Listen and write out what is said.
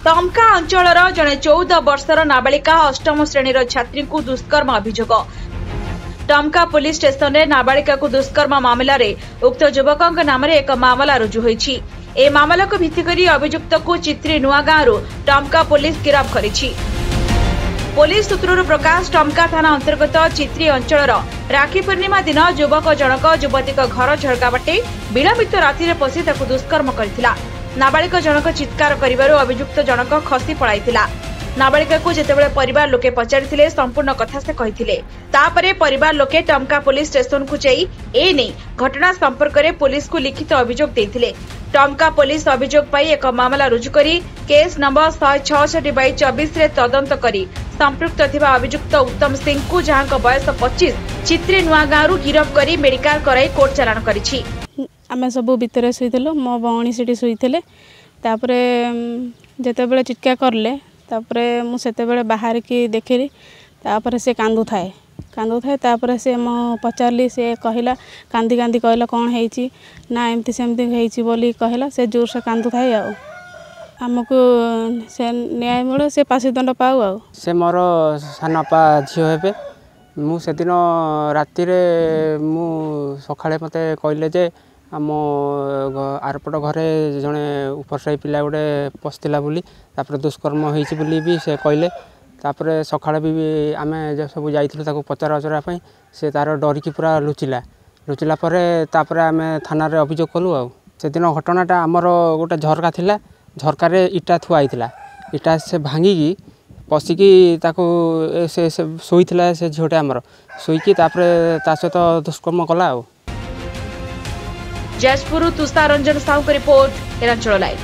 तमका अंचलर जड़े 14 वर्षर नाबालिका अष्टम श्रेणीर छात्री को दुष्कर्म अभियोग। टमका पुलिस स्टेशन में नाबालिका को दुष्कर्म मामला रे उक्त युवक नाम एक मामला रुजु होईछि। ए मामला को भित्ति करी अभियुक्त को चित्री नुआ गांव टमका पुलिस गिरफ्त करिछि। पुलिस सूत्रु प्रकाश टमका थाना अंतर्गत चित्री अंचलर राखी पूर्णिमा दिन युवक जनक युवती घर झरका बाटे विलंबित राति पशि दुष्कर्म करथिला। नाबालिका जनक चित्कार करिबारु अभियुक्त जनक खसी पळाइथिला। नाबालिका को जेतेबेले परिवार लोके पचारिथिले संपूर्ण कथा से कहिथिले। तापरे परिवार लोके टमका पुलिस स्टेशन को जाई ए नै घटना संपर्क में पुलिस को लिखित अभियोग देथिले। टमका पुलिस अभियोग पाई एक मामला रुजु करी केस नंबर 166/24 रे तदंत करी संपृक्त थिबा अभियुक्त उत्तम सिंह को जहां बयस 25 चित्री नुआ गांव गिरफ्त करी मेडिकल कराई कोर्ट चालान करिछि। आमे सब भितर शुईलु मो भौणी से शुईले जितेबाला चिटका करले मुझे बाहर की देखली से कांदु थाए से मो पचारली से कहला कांदी कांदी कहला कौन है ना एमती सेमती है बोली कहला से जोर से कांदु थाए आमको से न्याय मिले से फांसी दंड पाऊ आ से मोर सानपा झील हे मुझे दिन राति मु सकाळे मते कहले जे आम आरपट घरे जड़े ऊपर साही पिला गोटे पशिला बोली दुष्कर्म होती भी से कहले। सकाଳେ भी आम सब जाइलु पचरा उचरा से तार डरिकी पूरा लुचिला पर आम थाना अभियोग कलु। से दिन घटनाटा आमर गोटे झरका थिला झरकार इटा थुआई इटा से भांगिकी पशिकी से शोला से झीटे आमर शोईकी ता सहित दुष्कर्म कला। जाजपुर तुषार रंजन साहू रिपोर्ट एरांचल लाइव।